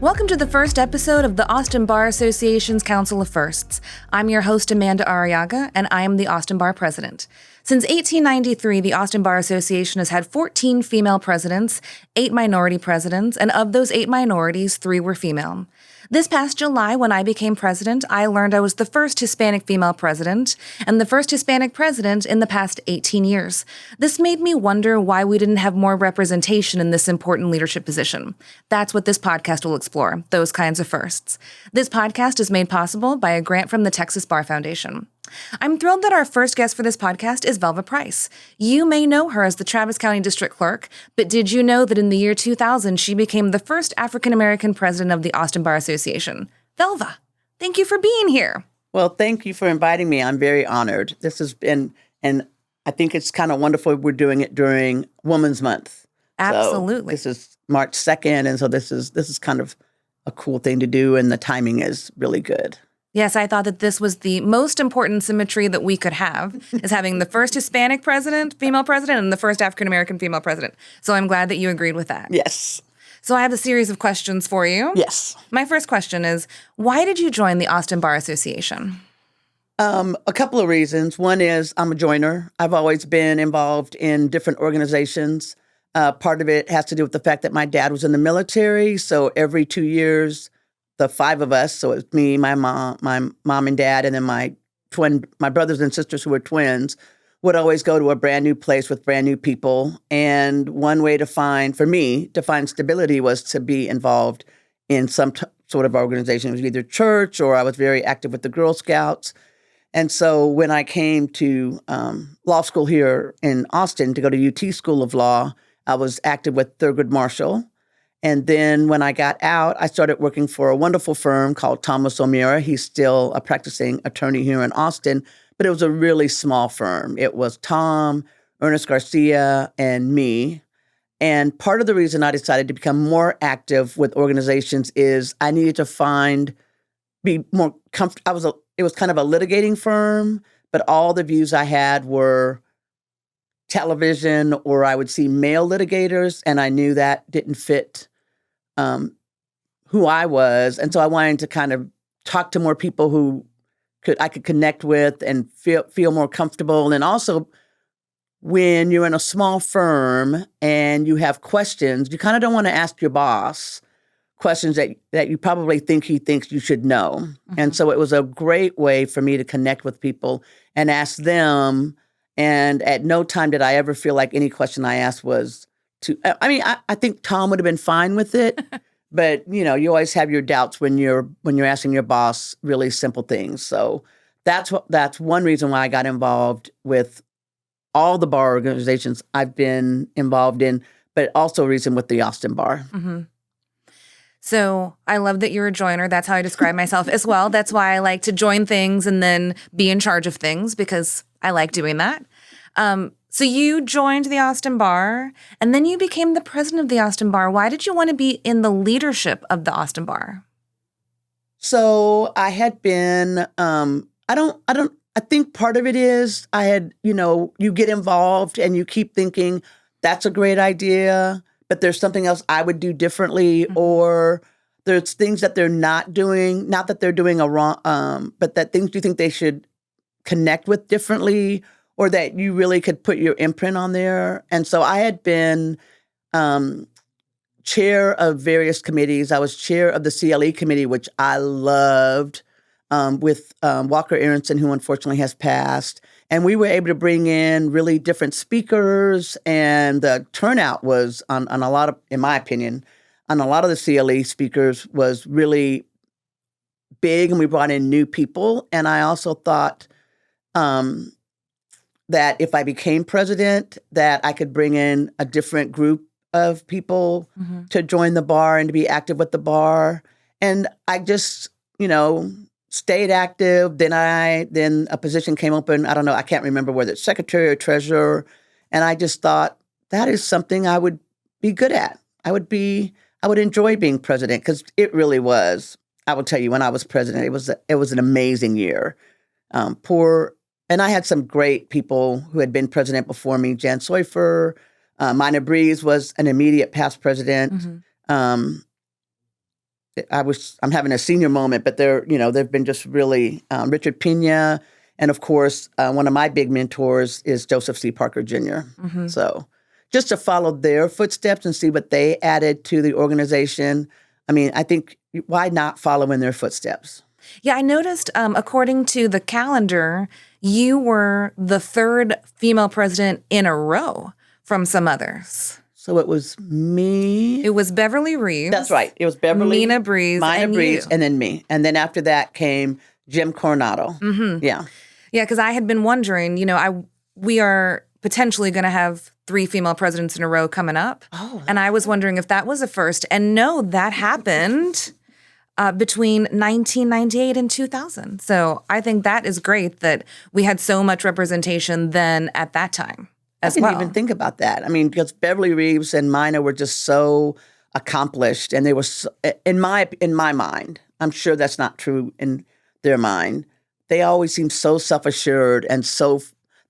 Welcome to the first episode of the Austin Bar Association's Council of Firsts. I'm your host, Amanda Arriaga, and I am the Austin Bar President. Since 1893, the Austin Bar Association has had 14 female presidents, 8 minority presidents, and of those 8 minorities, 3 were female. This past July, when I became president, I learned I was the first Hispanic female president and the first Hispanic president in the past 18 years. This made me wonder why we didn't have more representation in this important leadership position. That's what this podcast will explore, those kinds of firsts. This podcast is made possible by a grant from the Texas Bar Foundation. I'm thrilled that our first guest for this podcast is Velva Price. You may know her as the Travis County District Clerk, but did you know that in the year 2000, she became the first AfricanAmerican president of the Austin Bar Association? Velva, thank you for being here. Well, thank you for inviting me. I'm very honored. This has been, and I think it's kind of wonderful we're doing it during Women's Month. Absolutely. So this is March 2nd, and so this is kind of a cool thing to do, and the timing is really good. Yes, I thought that this was the most important symmetry that we could have, is having the first Hispanic president, female president, and the first African-American female president. So I'm glad that you agreed with that. Yes. So I have a series of questions for you. Yes. My first question is, why did you join the Austin Bar Association? A couple of reasons. One is I'm a joiner. I've always been involved in different organizations. Part of it has to do with the fact that my dad was in the military, so every 2 years, the 5 of us, so it's me, my mom and dad, and then my brothers and sisters who were twins, would always go to a brand new place with brand new people. And one way to find stability was to be involved in some sort of organization. It was either church or I was very active with the Girl Scouts. And so when I came to law school here in Austin to go to UT School of Law, I was active with Thurgood Marshall. And then when I got out, I started working for a wonderful firm called Thomas O'Meara. He's still a practicing attorney here in Austin, but it was a really small firm. It was Tom, Ernest Garcia, and me. And part of the reason I decided to become more active with organizations is I needed to be more comfortable. It was kind of a litigating firm, but all the views I had were television, or I would see male litigators, and I knew that didn't fit who I was. And so I wanted to kind of talk to more people who I could connect with and feel more comfortable. And also, when you're in a small firm and you have questions, you kind of don't want to ask your boss questions that you probably think he thinks you should know. Mm-hmm. And so it was a great way for me to connect with people and ask them. And at no time did I ever feel like any question I asked was I think Tom would have been fine with it, but you always have your doubts when you're asking your boss really simple things. So that's one reason why I got involved with all the bar organizations I've been involved in, but also a reason with the Austin Bar. Mm-hmm. So I love that you're a joiner. That's how I describe myself as well. That's why I like to join things and then be in charge of things, because I like doing that. So you joined the Austin Bar, and then you became the president of the Austin Bar. Why did you want to be in the leadership of the Austin Bar? So I had been, I think part of it is I had, you get involved and you keep thinking, that's a great idea, but there's something else I would do differently, mm-hmm. or there's things that they're not doing, not that they're doing a wrong, but that things you think they should connect with differently, or that you really could put your imprint on there. And so I had been chair of various committees. I was chair of the CLE committee, which I loved, with Walker Aronson, who unfortunately has passed. And we were able to bring in really different speakers, and the turnout was on a lot of, in my opinion, on a lot of the CLE speakers was really big, and we brought in new people. And I also thought that if I became president, that I could bring in a different group of people, mm-hmm. to join the bar and to be active with the bar. And I just, stayed active. Then a position came open. I don't know. I can't remember whether it's secretary or treasurer. And I just thought that is something I would be good at. I would enjoy being president, because it really was. I will tell you, when I was president, it was an amazing year. And I had some great people who had been president before me. Jan Soifer, Mina Breeze was an immediate past president. Mm-hmm. I'm having a senior moment, but they've been just really Richard Pena, and of course, one of my big mentors is Joseph C. Parker Jr. So just to follow their footsteps and see what they added to the organization. I mean, I think why not follow in their footsteps? Yeah, I noticed, according to the calendar, you were the third female president in a row from some others. So it was me. It was Beverly Reeves. That's right. It was Beverly, Mina Breeze, and you. and then me. And then after that came Jim Coronado. Yeah. Yeah, because I had been wondering, we are potentially going to have 3 female presidents in a row coming up. Oh. And I was wondering if that was a first. And no, that happened between 1998 and 2000. So I think that is great that we had so much representation then at that time as well. I didn't even think about that. I mean, because Beverly Reeves and Mina were just so accomplished, and they were, in my mind, I'm sure that's not true in their mind, they always seemed so self-assured and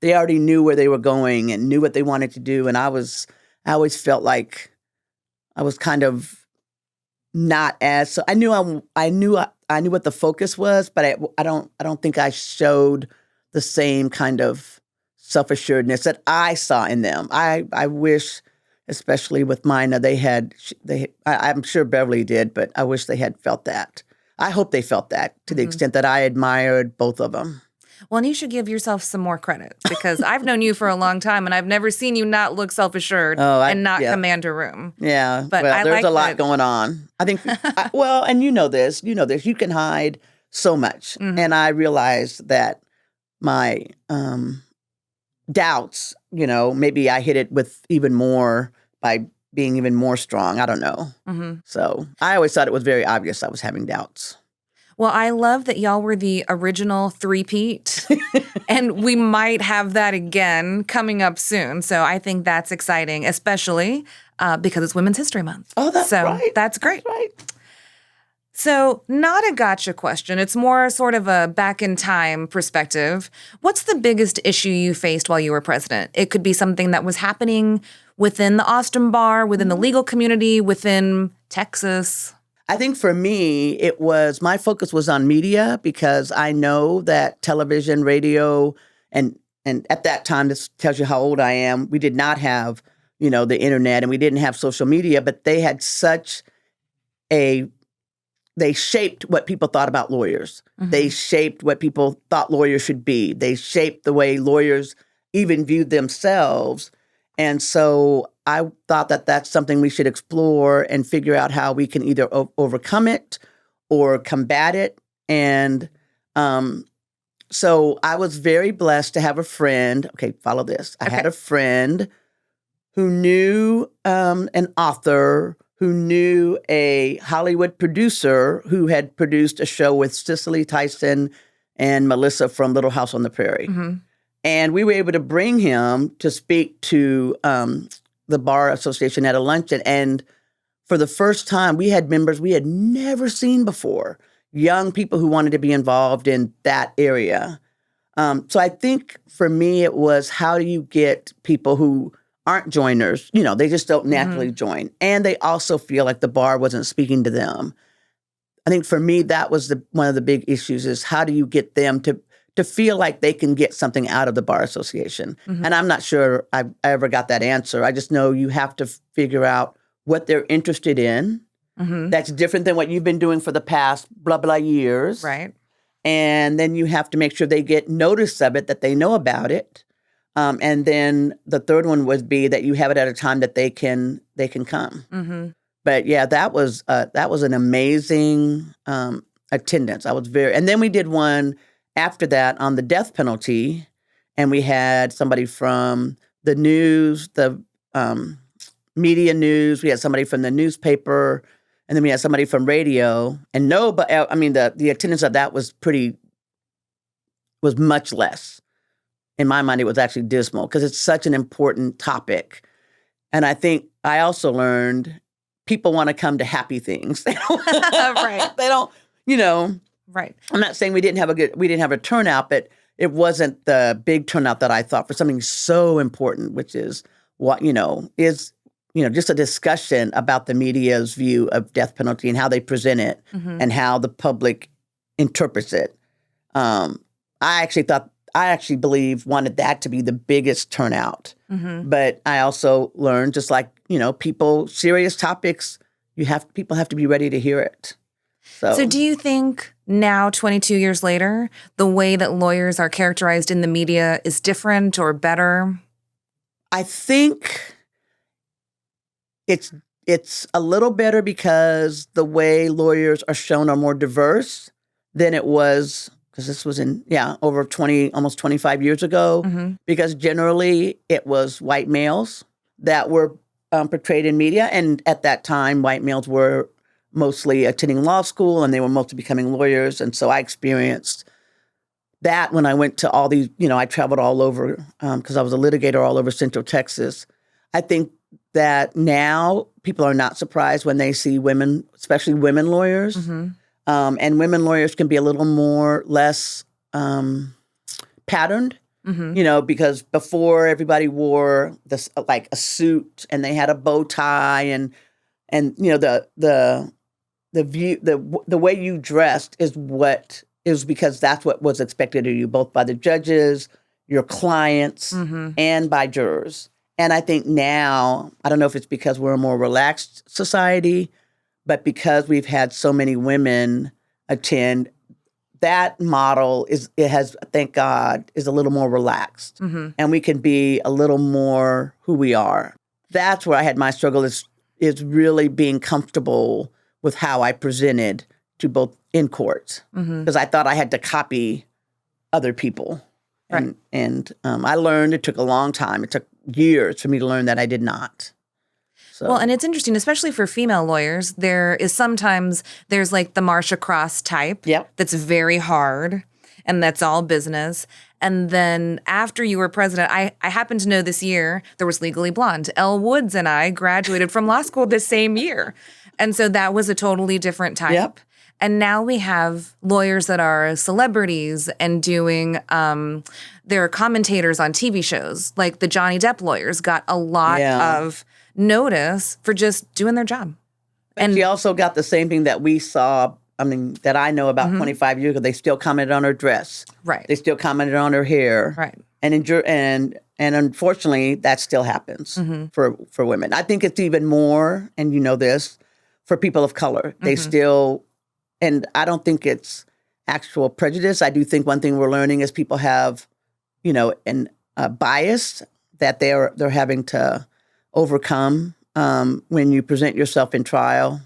they already knew where they were going and knew what they wanted to do. And I always felt like I was kind of not as, so I knew what the focus was, but I don't think I showed the same kind of self-assuredness that I saw in them. I wish, especially with Mina, I'm sure Beverly did, but I wish they had felt that. I hope they felt that to the extent that I admired both of them. Well, and you should give yourself some more credit, because I've known you for a long time, and I've never seen you not look self-assured and not command a room. Yeah, but there's a lot going on. I think, and you know this, you can hide so much. And I realized that my doubts, maybe I hit it with even more by being even more strong. I don't know. So I always thought it was very obvious I was having doubts. Well, I love that y'all were the original three-peat, and we might have that again coming up soon. So I think that's exciting, especially because it's Women's History Month. Oh, that's right. That's great. That's right. So not a gotcha question. It's more sort of a back-in-time perspective. What's the biggest issue you faced while you were president? It could be something that was happening within the Austin Bar, within the legal community, within Texas. I think for me, my focus was on media, because I know that television, radio, and at that time, this tells you how old I am, we did not have, the internet, and we didn't have social media, but they had they shaped what people thought about lawyers. They shaped what people thought lawyers should be. They shaped the way lawyers even viewed themselves. And so I thought that that's something we should explore and figure out how we can either overcome it or combat it. And so I was very blessed to have a friend. Okay, follow this. I had a friend who knew an author, who knew a Hollywood producer who had produced a show with Cicely Tyson and Melissa from Little House on the Prairie. And we were able to bring him to speak to the Bar Association at a luncheon. And for the first time, we had members we had never seen before, young people who wanted to be involved in that area. So I think for me, it was, how do you get people who aren't joiners, they just don't naturally join. And they also feel like the bar wasn't speaking to them. I think for me, that was one of the big issues, is how do you get them to feel like they can get something out of the Bar Association? And I'm not sure I ever got that answer. I just know you have to figure out what they're interested in. That's different than what you've been doing for the past blah, blah years. Right. And then you have to make sure they get notice of it, that they know about it. And then the third one would be that you have it at a time that they can come. But yeah, that was an amazing attendance. And then we did one after that on the death penalty, and we had somebody from the news, the media news. We had somebody from the newspaper, and then we had somebody from radio. And the attendance of that was much less. In my mind, it was actually dismal, because it's such an important topic. And I think I also learned people want to come to happy things. Right. They don't, Right. I'm not saying we didn't have a turnout, but it wasn't the big turnout that I thought for something so important, which is what, is just a discussion about the media's view of death penalty and how they present it and how the public interprets it. I actually wanted that to be the biggest turnout. But I also learned, just like, serious topics, people have to be ready to hear it. So do you think now, 22 years later, the way that lawyers are characterized in the media is different or better? I think it's a little better because the way lawyers are shown are more diverse than it was, because this was over almost 25 years ago, because generally it was white males that were portrayed in media. And at that time, white males were mostly attending law school and they were mostly becoming lawyers. And so I experienced that when I went to all these, I traveled all over because I was a litigator all over Central Texas. I think that now people are not surprised when they see women, especially women lawyers. And women lawyers can be a little less patterned, because before everybody wore this like a suit and they had a bow tie and the way you dressed is because that's what was expected of you, both by the judges, your clients, and by jurors. And I think now, I don't know if it's because we're a more relaxed society, but because we've had so many women attend, that model thank God, is a little more relaxed. And we can be a little more who we are. That's where I had my struggle is really being comfortable with how I presented to both in court. Because I thought I had to copy other people. Right. And I learned, it took a long time. It took years for me to learn that I did not. So. Well, and it's interesting, especially for female lawyers, there's like the Marsha Cross type that's very hard and that's all business. And then after you were president, I happen to know this year there was Legally Blonde. Elle Woods and I graduated from law school the same year. And so that was a totally different type. Yep. And now we have lawyers that are celebrities and doing, they're commentators on TV shows. Like the Johnny Depp lawyers got a lot of notice for just doing their job. And she also got the same thing that we saw, that I know about 25 years ago. They still commented on her dress. Right. They still commented on her hair. Right. And unfortunately, that still happens for women. I think it's even more, and you know this, for people of color. They still... And I don't think it's actual prejudice. I do think one thing we're learning is people have, a bias that they're having to overcome when you present yourself in trial.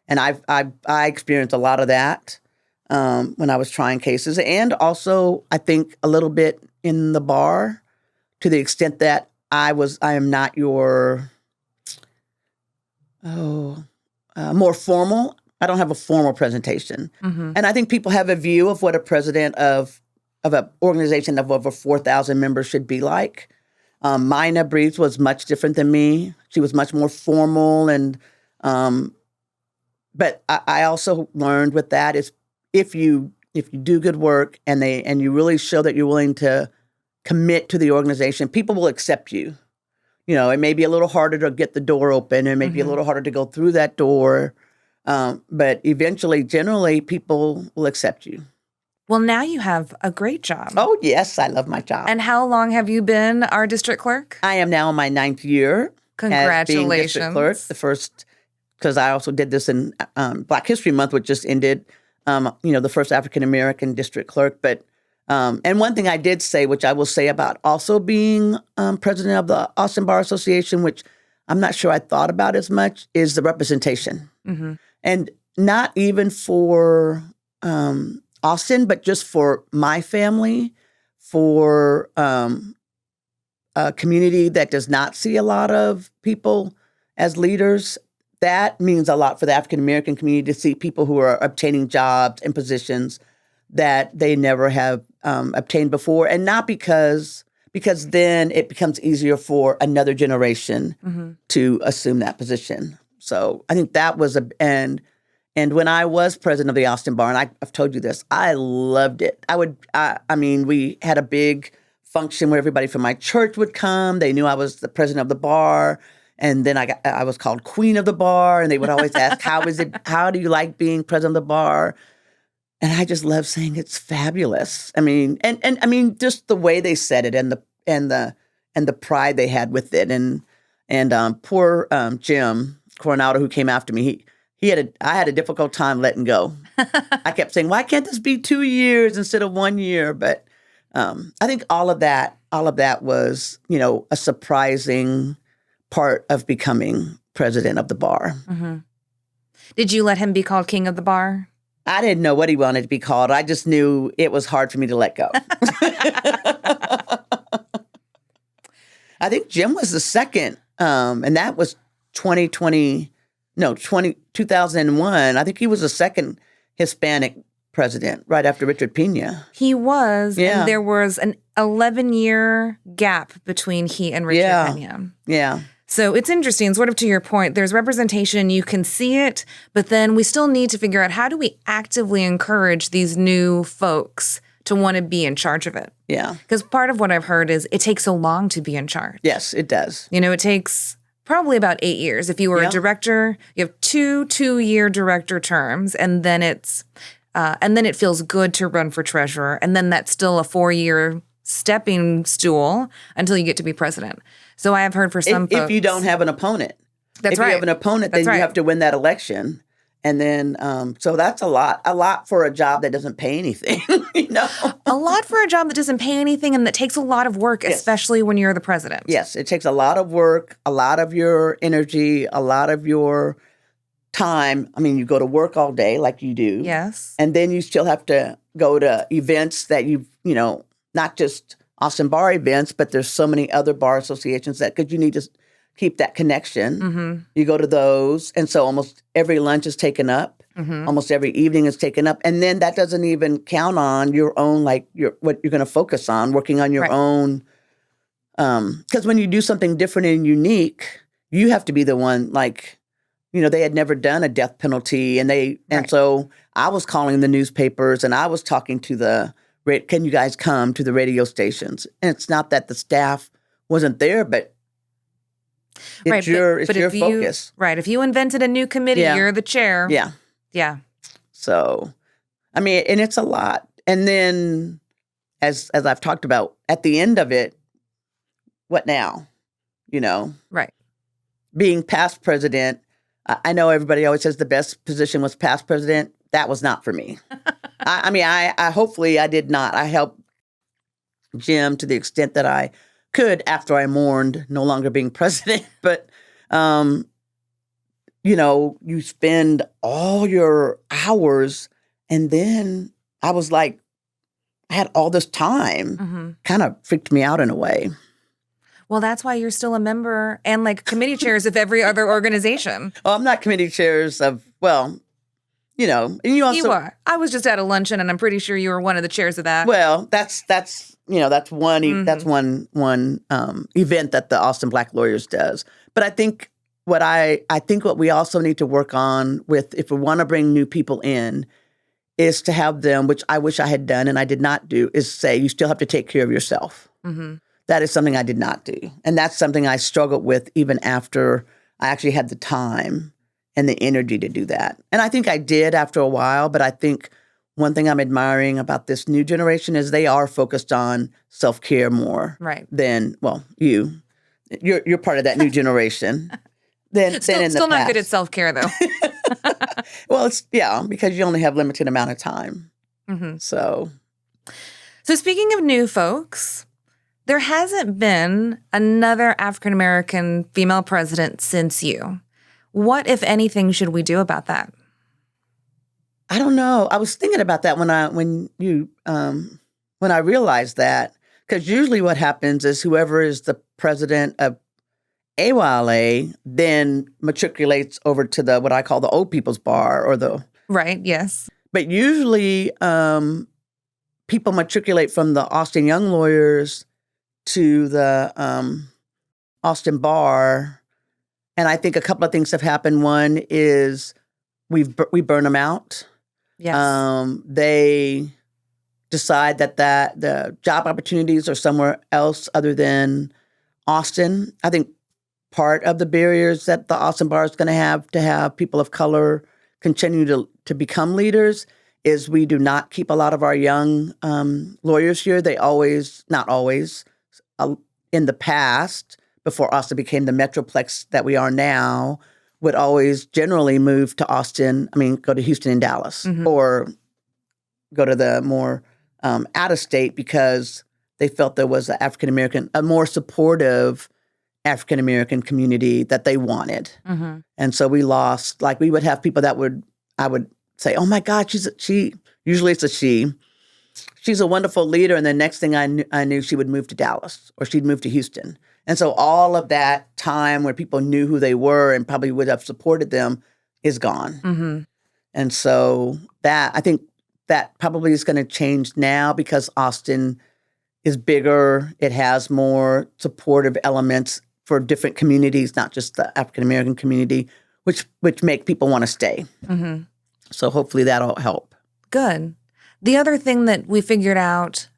And I experienced a lot of that when I was trying cases, and also I think a little bit in the bar, to the extent that I am not your more formal. I don't have a formal presentation. And I think people have a view of what a president of an organization of over 4,000 members should be like. Mina Breeze was much different than me. She was much more formal. But I also learned with that is if you do good work and you really show that you're willing to commit to the organization, people will accept you. It may be a little harder to get the door open. It may be a little harder to go through that door. But eventually, generally, people will accept you. Well, now you have a great job. Oh, yes, I love my job. And how long have you been our district clerk? I am now in my 9th year. Congratulations. As being district clerk. The first, because I also did this in Black History Month, which just ended, the first African-American district clerk. But and one thing I did say, which I will say about also being president of the Austin Bar Association, which I'm not sure I thought about as much, is the representation. And not even for Austin, but just for my family, for a community that does not see a lot of people as leaders. That means a lot for the African-American community to see people who are obtaining jobs and positions that they never have obtained before. And not because then it becomes easier for another generation to assume that position. So I think that was and when I was president of the Austin Bar, and I've told you this, I loved it. We had a big function where everybody from my church would come. They knew I was the president of the bar. And then I was called Queen of the Bar, and they would always ask, how do you like being president of the bar? And I just love saying it's fabulous. I mean, and I mean, just the way they said it and the pride they had with it. And poor Jim Coronado, who came after me, I had a difficult time letting go. I kept saying, why can't this be 2 years instead of 1 year? But I think all of that was, a surprising part of becoming president of the bar. Mm-hmm. Did you let him be called king of the bar? I didn't know what he wanted to be called. I just knew it was hard for me to let go. I think Jim was the second, and that was 2001. I think he was the second Hispanic president right after Richard Pena. He was, Yeah. and there was an 11-year gap between he and Richard Pena. Yeah. So it's interesting, sort of to your point, there's representation, you can see it, but then we still need to figure out how do we actively encourage these new folks to want to be in charge of it? Yeah. Because part of what I've heard is it takes so long to be in charge. Yes, it does. It takes probably about 8 years. If you were a director, you have two-year director terms, and then it feels good to run for treasurer, and then that's still a 4-year stepping stool until you get to be president. So I have heard for some folks, if you don't have an opponent. That's right. If you have an opponent, then you have to win that election. And then, so that's a lot for a job that doesn't pay anything, A lot for a job that doesn't pay anything and that takes a lot of work, especially when you're the president. Yes, it takes a lot of work, a lot of your energy, a lot of your time. I mean, you go to work all day like you do. Yes. And then you still have to go to events that not just Austin Bar events, but there's so many other bar associations because you need to keep that connection. Mm-hmm. You go to those. And so almost every lunch is taken up. Mm-hmm. Almost every evening is taken up. And then that doesn't even count on your own, what you're going to focus on, working on your own. Because when you do something different and unique, you have to be the one, they had never done a death penalty. And so I was calling the newspapers and I was talking to can you guys come to the radio stations? And it's not that the staff wasn't there, but it's your focus. Right. If you invented a new committee, you're the chair. Yeah. Yeah. So, I mean, and it's a lot. And then, as I've talked about, at the end of it, what now? Right. Being past president, I know everybody always says the best position was past president. That was not for me. I hopefully I did not. I helped Jim to the extent that I could after I mourned no longer being president. But, you spend all your hours, and then I was like, I had all this time. Mm-hmm. Kind of freaked me out in a way. Well, that's why you're still a member and committee chairs of every other organization. Oh, I'm not committee chairs of, and you also. You are. I was just at a luncheon, and I'm pretty sure you were one of the chairs of that. Well, that's one Mm-hmm. that's one event that the Austin Black Lawyers does. But I think what we also need to work on with, if we want to bring new people in, is to have them, which I wish I had done and I did not do, is say you still have to take care of yourself. Mm-hmm. That is something I did not do. And that's something I struggled with even after I actually had the time and the energy to do that. And I think I did after a while, but I think one thing I'm admiring about this new generation is they are focused on self-care more than, you're part of that new generation. than in the past. Still not good at self-care, though. Well, because you only have limited amount of time. Mm-hmm. So speaking of new folks, there hasn't been another African-American female president since you. What, if anything, should we do about that? I don't know. I was thinking about that when I realized that, because usually what happens is whoever is the president of AYLA then matriculates over to what I call the old people's bar or the right. Yes. But usually people matriculate from the Austin Young Lawyers to the Austin Bar. And I think a couple of things have happened. One is we burn them out. Yes. They decide that the job opportunities are somewhere else other than Austin. I think part of the barriers that the Austin Bar is going to have people of color continue to become leaders is we do not keep a lot of our young lawyers here. They always, not always, in the past, before Austin became the metroplex that we are now, would always generally move to Austin, go to Houston and Dallas, or go to the more out of state because they felt there was a more supportive African-American community that they wanted. And so we lost, we would have people that I would say, oh my God, usually it's a she. She's a wonderful leader. And the next thing I knew she would move to Dallas or she'd move to Houston. And so all of that time where people knew who they were and probably would have supported them is gone. And so I think that probably is going to change now because Austin is bigger. It has more supportive elements for different communities, not just the African-American community, which make people want to stay. So hopefully that'll help. Good. The other thing that we figured out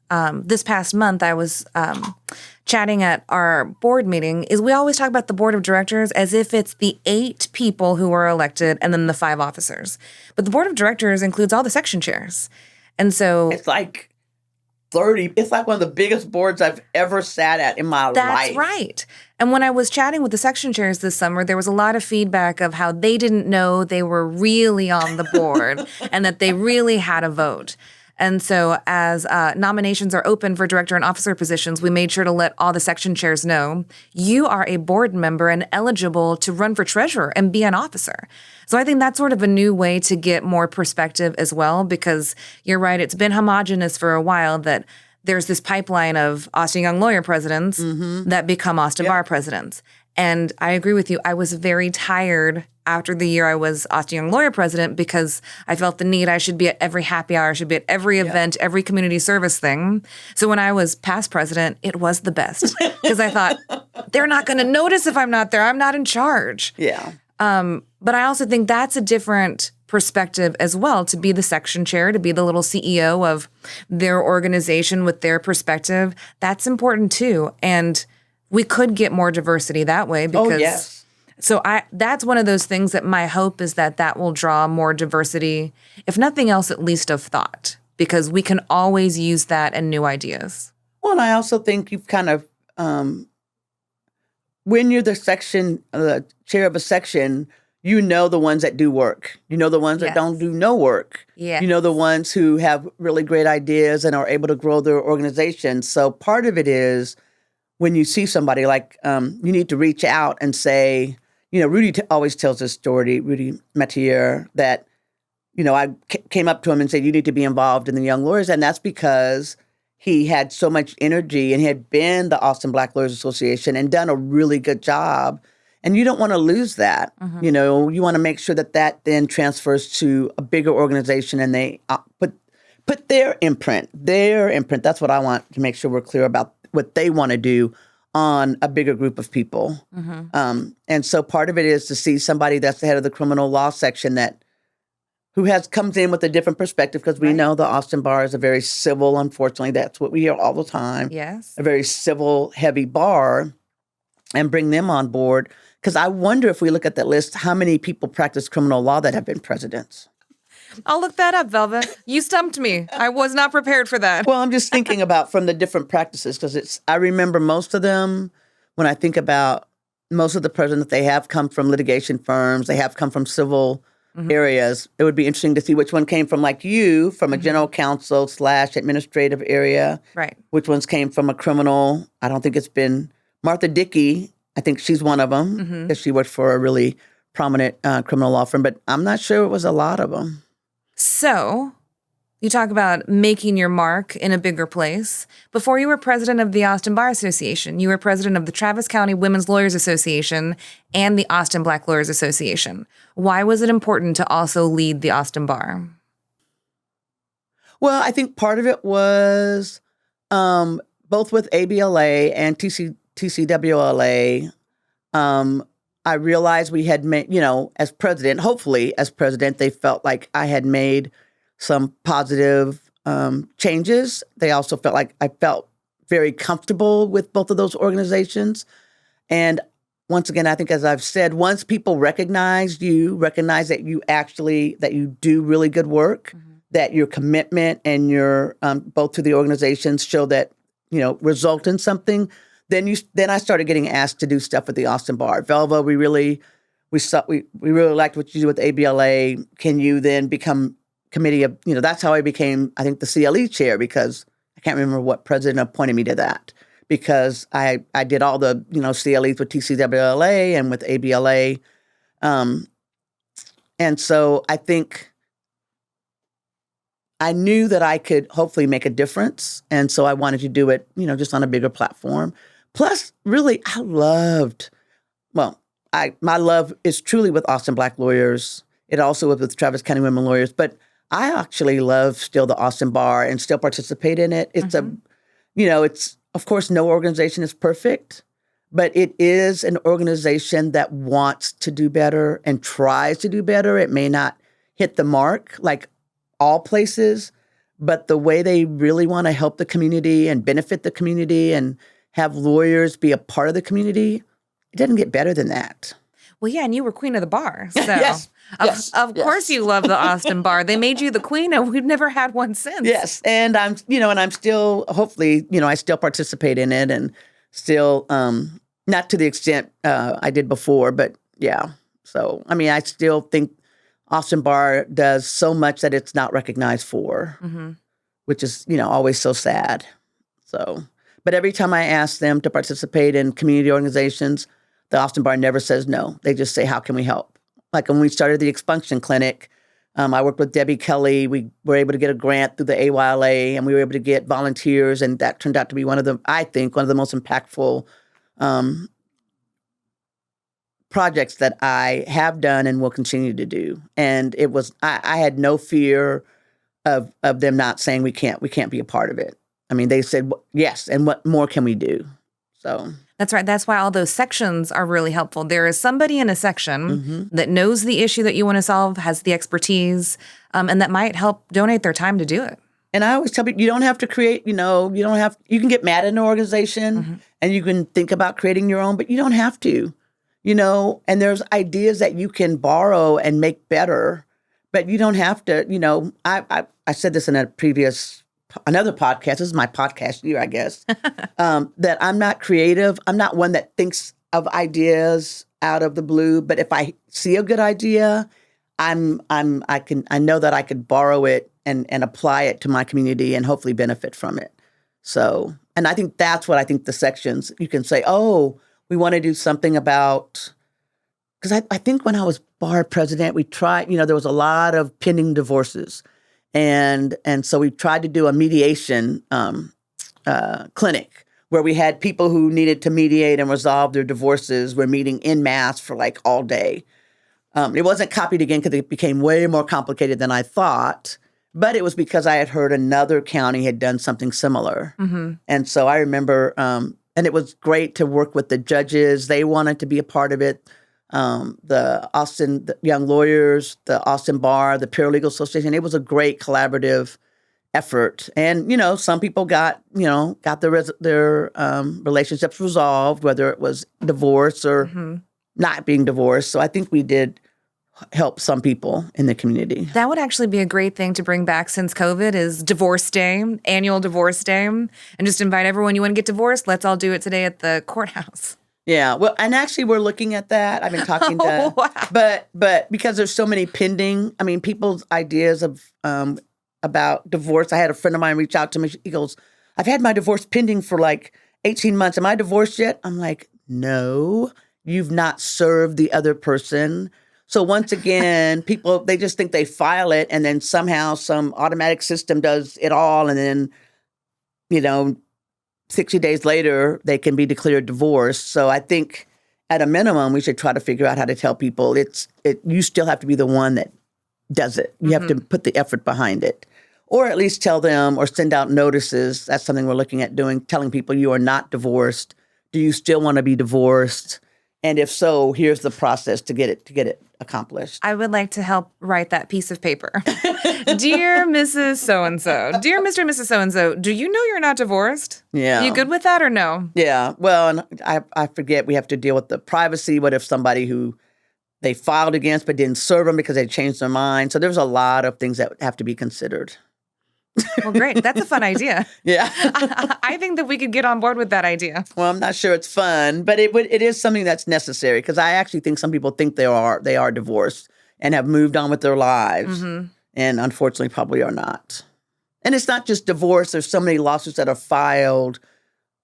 this past month, I was chatting at our board meeting, is we always talk about the board of directors as if it's the 8 people who are elected and then the 5 officers. But the board of directors includes all the section chairs. And so it's like 30. It's like one of the biggest boards I've ever sat at in my life. That's right. And when I was chatting with the section chairs this summer, there was a lot of feedback of how they didn't know they were really on the board and that they really had a vote. And so as nominations are open for director and officer positions, we made sure to let all the section chairs know, you are a board member and eligible to run for treasurer and be an officer. So I think that's sort of a new way to get more perspective as well, because you're right, it's been homogenous for a while that there's this pipeline of Austin Young Lawyer presidents that become Austin Bar presidents. And I agree with you. I was very tired after the year I was Austin Young Lawyer president because I felt the need. I should be at every happy hour, I should be at every event, every community service thing. So when I was past president, it was the best because I thought, they're not going to notice if I'm not there. I'm not in charge. Yeah. But I also think that's a different perspective as well, to be the section chair, to be the little CEO of their organization with their perspective. That's important too. And we could get more diversity that way because so that's one of those things that my hope is that will draw more diversity, if nothing else, at least of thought, because we can always use that and new ideas. Well, and I also think you've kind of, when you're the chair of a section, you know the ones that do work. You know the ones that don't do no work. You know the ones who have really great ideas and are able to grow their organization. So part of it is when you see somebody you need to reach out and say, Rudy always tells this story, Rudy Matier, that, I came up to him and said, you need to be involved in the Young Lawyers. And that's because he had so much energy and he had been the Austin Black Lawyers Association and done a really good job. And you don't want to lose that. You want to make sure that then transfers to a bigger organization and they put their imprint. That's what I want to make sure we're clear about, what they want to do on a bigger group of people. And so part of it is to see somebody that's the head of the criminal law section who comes in with a different perspective, because we know the Austin Bar is a very civil, unfortunately, that's what we hear all the time. Yes. A very civil, heavy bar, and bring them on board. Because I wonder, if we look at that list, how many people practice criminal law that have been presidents? I'll look that up, Velva. You stumped me. I was not prepared for that. Well, I'm just thinking about from the different practices, because I remember most of them, when I think about most of the presidents, they have come from litigation firms, they have come from civil areas. It would be interesting to see which one came from, like you, from a general counsel / administrative area. Right. Which ones came from a criminal. I don't think it's been Martha Dickey. I think she's one of them, because she worked for a really prominent criminal law firm, but I'm not sure it was a lot of them. So you talk about making your mark in a bigger place. Before you were president of the Austin Bar Association, you were president of the Travis County Women's Lawyers Association and the Austin Black Lawyers Association. Why was it important to also lead the Austin Bar? Well, I think part of it was both with ABLA and TCWLA, I realized we had made, as president, hopefully as president, they felt like I had made some positive changes. They also felt like I felt very comfortable with both of those organizations. And once again, I think as I've said, once people recognize that you do really good work, that your commitment and your both to the organizations show that, result in something, then I started getting asked to do stuff with the Austin Bar. Velva, we really liked what you do with ABLA. Can you then become committee of, that's how I became, I think, the CLE chair, because I can't remember what president appointed me to that, because I did all the, CLEs with TCWLA and with ABLA. And so I think I knew that I could hopefully make a difference. And so I wanted to do it, just on a bigger platform. Plus, really, my love is truly with Austin Black lawyers. It also was with Travis County women lawyers. But I actually love still the Austin Bar and still participate in it. It's it's, of course, no organization is perfect, but it is an organization that wants to do better and tries to do better. It may not hit the mark like all places, but the way they really want to help the community and benefit the community and have lawyers be a part of the community, it doesn't get better than that. Well, yeah, and you were queen of the bar. So Yes. Of course you love the Austin Bar. They made you the queen, and we've never had one since. Yes, and I'm still, hopefully, I still participate in it, and still, not to the extent I did before, but yeah. So, I still think Austin Bar does so much that it's not recognized for, which is, always so sad. So, but every time I ask them to participate in community organizations, the Austin Bar never says no. They just say, how can we help? Like when we started the expunction clinic, I worked with Debbie Kelly. We were able to get a grant through the AYLA, and we were able to get volunteers, and that turned out to be one of the most impactful projects that I have done and will continue to do. And it was, I had no fear of them not saying we can't be a part of it. They said yes, and what more can we do? So that's right. That's why all those sections are really helpful. There is somebody in a section that knows the issue that you want to solve, has the expertise, and that might help donate their time to do it. And I always tell people, you don't have to create, you can get mad at an organization and you can think about creating your own, but you don't have to, and there's ideas that you can borrow and make better, but you don't have to, I said this in another podcast. This is my podcast year, I guess, that I'm not creative. I'm not one that thinks of ideas out of the blue, but if I see a good idea, I know that I could borrow it and apply it to my community and hopefully benefit from it. So, and I think that's what I think the sections, you can say, oh, we want to do something about, because I think when I was bar president, we tried, there was a lot of pending divorces. And so we tried to do a mediation clinic where we had people who needed to mediate and resolve their divorces were meeting en masse for like all day. It wasn't copied again because it became way more complicated than I thought, but it was because I had heard another county had done something similar. And so I remember, and it was great to work with the judges. They wanted to be a part of it. The Young Lawyers, the Austin Bar, the Paralegal Association. It was a great collaborative effort. And, some people got their relationships resolved, whether it was divorce or not being divorced. So I think we did help some people in the community. That would actually be a great thing to bring back since COVID is Divorce Day, annual Divorce Day, and just invite everyone, you want to get divorced? Let's all do it today at the courthouse. Yeah, well, and actually we're looking at that. I've been talking to, but because there's so many pending, people's ideas of about divorce. I had a friend of mine reach out to me. He goes, I've had my divorce pending for like 18 months. Am I divorced yet? I'm like, no, you've not served the other person. So once again, people, they just think they file it and then somehow some automatic system does it all. And then, 60 days later, they can be declared divorced. So I think at a minimum, we should try to figure out how to tell people you still have to be the one that does it. You have to put the effort behind it. Or at least tell them or send out notices. That's something we're looking at doing, telling people you are not divorced. Do you still want to be divorced? And if so, here's the process to get it accomplished. I would like to help write that piece of paper. Dear Mrs. So-and-so, dear Mr. and Mrs. So-and-so, do you know you're not divorced? Yeah. You good with that or no? Yeah. Well, and I forget we have to deal with the privacy. What if somebody who they filed against but didn't serve them because they changed their mind? So there's a lot of things that have to be considered. Well, great. That's a fun idea. Yeah. I think that we could get on board with that idea. Well, I'm not sure it's fun, but it is something that's necessary because I actually think some people think they are divorced and have moved on with their lives, and unfortunately probably are not. And it's not just divorce. There's so many lawsuits that are filed,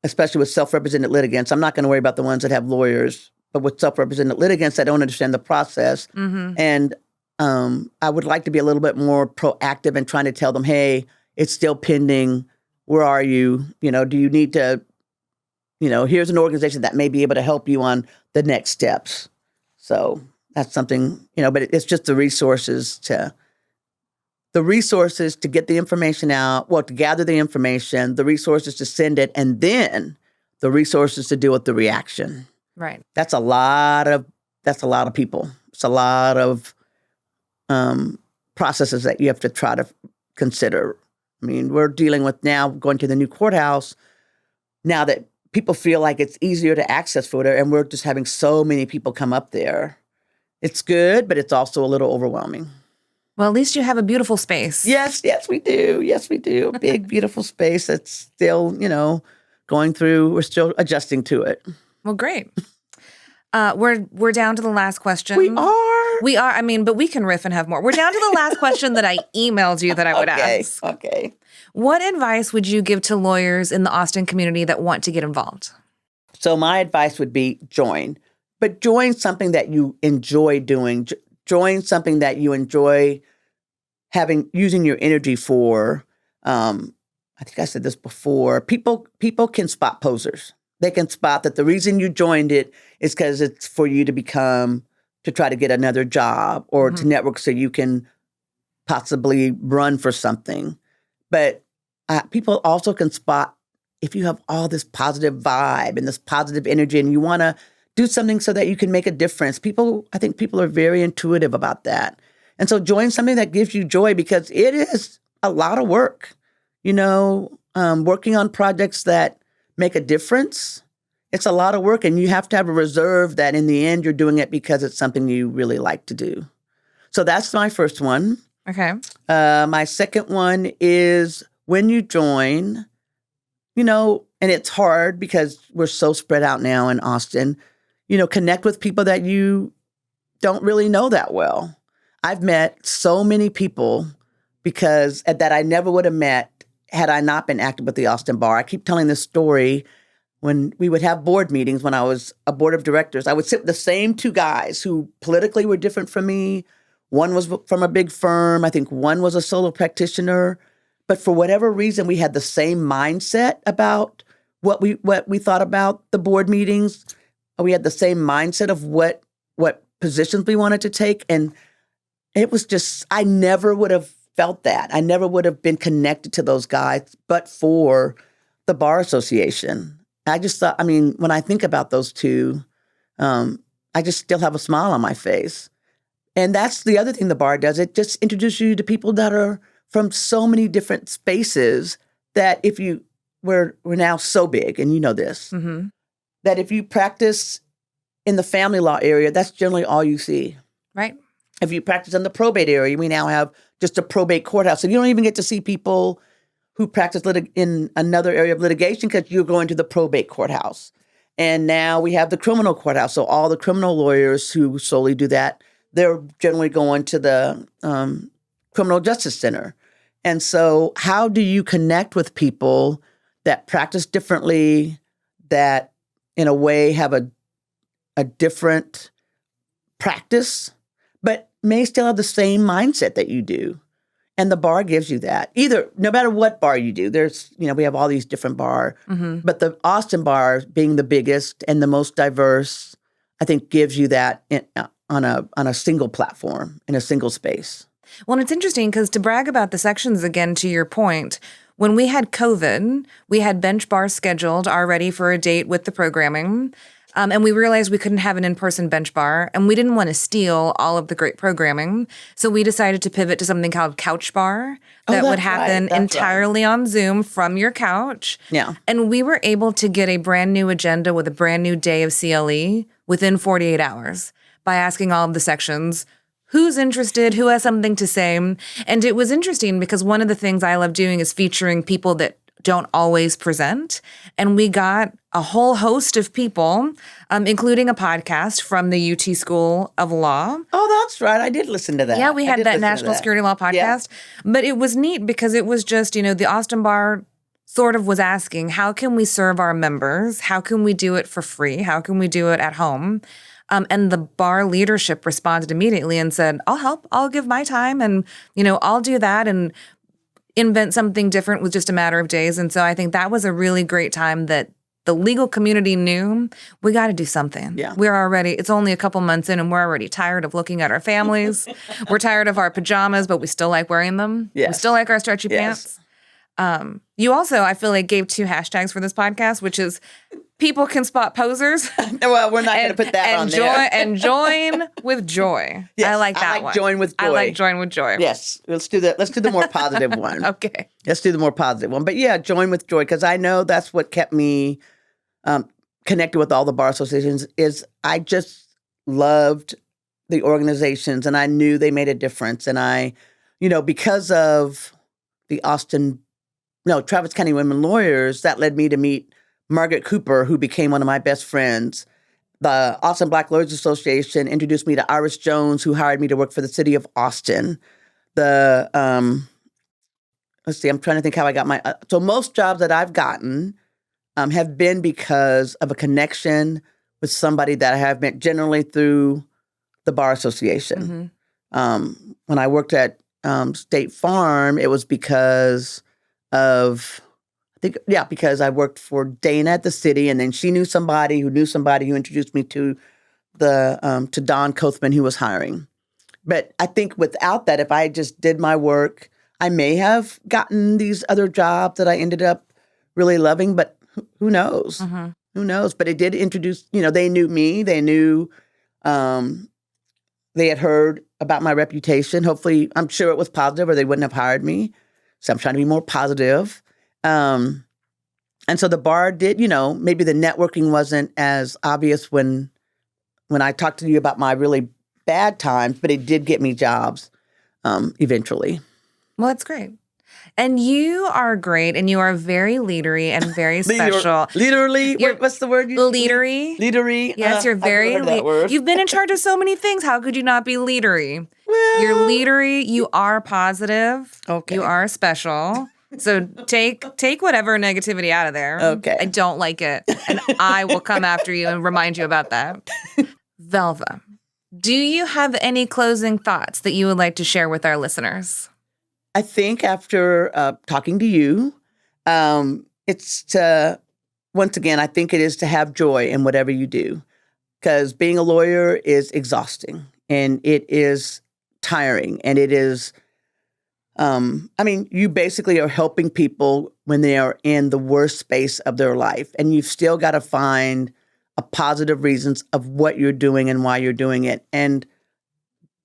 especially with self-represented litigants. I'm not going to worry about the ones that have lawyers, but with self-represented litigants that don't understand the process. And I would like to be a little bit more proactive in trying to tell them, hey, it's still pending. Where are you? Do you need to, here's an organization that may be able to help you on the next steps. So that's something, but it's just the resources to get the information out, to gather the information, the resources to send it, and then the resources to deal with the reaction. Right. That's a lot of people. It's a lot of processes that you have to try to consider. I mean, we're dealing with now going to the new courthouse now that people feel like it's easier to access for it, and we're just having so many people come up there. It's good, but it's also a little overwhelming. Well, at least you have a beautiful space. Yes, we do. Yes, we do. A big, beautiful space that's still, we're still adjusting to it. Well, great. We're down to the last question. We are. I mean, but we can riff and have more. We're down to the last question that I emailed you that I would ask. Okay. What advice would you give to lawyers in the Austin community that want to get involved? So my advice would be join. But join something that you enjoy doing. Join something that you enjoy using your energy for. I think I said this before. People can spot posers. They can spot that the reason you joined it is because it's for you to try to get another job or to network so you can possibly run for something. But people also can spot if you have all this positive vibe and this positive energy and you want to do something so that you can make a difference. I think people are very intuitive about that. And so join something that gives you joy because it is a lot of work. Working on projects that make a difference, it's a lot of work, and you have to have a reserve that in the end you're doing it because it's something you really like to do. So that's my first one. Okay. My second one is when you join, and it's hard because we're so spread out now in Austin, connect with people that you don't really know that well. I've met so many people that I never would have met had I not been active with the Austin Bar. I keep telling this story. When we would have board meetings, when I was a board of directors, I would sit with the same two guys who politically were different from me. One was from a big firm. I think one was a solo practitioner. But for whatever reason, we had the same mindset about what we thought about the board meetings. We had the same mindset of what positions we wanted to take. And it was just, I never would have felt that. I never would have been connected to those guys, but for the Bar Association. I just thought, when I think about those two, I just still have a smile on my face. And that's the other thing the bar does. It just introduces you to people that are from so many different spaces that we're now so big, and you know this, that if you practice in the family law area, that's generally all you see. Right. If you practice in the probate area, we now have just a probate courthouse. So you don't even get to see people who practice in another area of litigation because you're going to the probate courthouse. And now we have the criminal courthouse. So all the criminal lawyers who solely do that, they're generally going to the criminal justice center. And so how do you connect with people that practice differently, that in a way have a different practice, but may still have the same mindset that you do? And the bar gives you that. No matter what bar you do, we have all these different bar, but the Austin bar being the biggest and the most diverse, I think gives you that on a single platform, in a single space. Well, and it's interesting because to brag about the sections again, to your point, when we had COVID, we had bench bars scheduled already for a date with the programming. And we realized we couldn't have an in-person bench bar, and we didn't want to steal all of the great programming. So we decided to pivot to something called Couch Bar that would happen entirely on Zoom from your couch. Yeah. And we were able to get a brand new agenda with a brand new day of CLE within 48 hours by asking all of the sections, who's interested, who has something to say. And it was interesting because one of the things I love doing is featuring people that don't always present. And we got a whole host of people, including a podcast from the UT School of Law. Oh, that's right. I did listen to that. Yeah, we had that National Security Law podcast. Yeah. But it was neat because it was just, the Austin Bar sort of was asking, how can we serve our members? How can we do it for free? How can we do it at home? And the bar leadership responded immediately and said, I'll help. I'll give my time and, I'll do that and invent something different with just a matter of days. And so I think that was a really great time that the legal community knew we got to do something. Yeah. It's only a couple months in and we're already tired of looking at our families. We're tired of our pajamas, but we still like wearing them. Yes. We still like our stretchy pants. You also, I feel like, gave 2 hashtags for this podcast, which is people can spot posers. Well, we're not going to put that on there. And join with joy. Yes, I like that one. Join with joy. I like join with joy. Yes. Let's do that. Let's do the more positive one. Okay. Let's do the more positive one. But yeah, join with joy, because I know that's what kept me connected with all the bar associations is I just loved the organizations and I knew they made a difference. And I, because of the Travis County Women Lawyers, that led me to meet Margaret Cooper, who became one of my best friends. The Austin Black Lawyers Association introduced me to Iris Jones, who hired me to work for the city of Austin. Let's see, I'm trying to think how I got so most jobs that I've gotten have been because of a connection with somebody that I have met, generally through the Bar Association. Mm-hmm. When I worked at State Farm, it was because I worked for Dana at the city, and then she knew somebody who introduced me to to Don Kothman, who was hiring. But I think without that, if I just did my work, I may have gotten these other jobs that I ended up really loving, but who knows? Mm-hmm. Who knows? But it did introduce, they knew me. They knew, they had heard about my reputation. Hopefully, I'm sure it was positive or they wouldn't have hired me. So I'm trying to be more positive. And so the bar did, maybe the networking wasn't as obvious when I talked to you about my really bad times, but it did get me jobs eventually. Well, that's great. And you are great, and you are very leadery and very special. Leaderly? What's the word? Leadery. Leadery? Yes, you're very You've been in charge of so many things. How could you not be leadery? Well, you're leadery. You are positive. Okay. You are special. So take whatever negativity out of there. Okay. I don't like it. And I will come after you and remind you about that. Velva, do you have any closing thoughts that you would like to share with our listeners? I think after talking to you, it's to, once again, I think it is to have joy in whatever you do. Because being a lawyer is exhausting and it is tiring and it is, you basically are helping people when they are in the worst space of their life. And you've still got to find a positive reasons of what you're doing and why you're doing it. And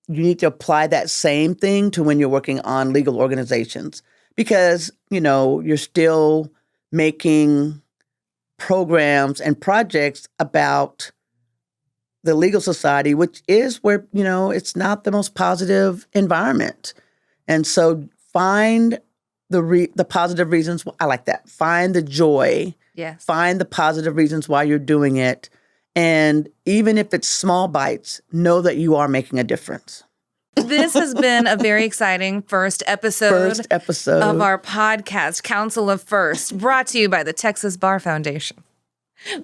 you need to apply that same thing to when you're working on legal organizations because, you're still making programs and projects about the legal society, which is where, it's not the most positive environment. And so find the positive reasons. I like that. Find the joy. Yes. Find the positive reasons why you're doing it. And even if it's small bites, know that you are making a difference. This has been a very exciting first episode of our podcast, Council of First, brought to you by the Texas Bar Foundation.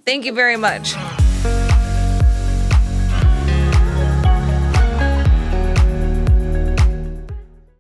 Thank you very much.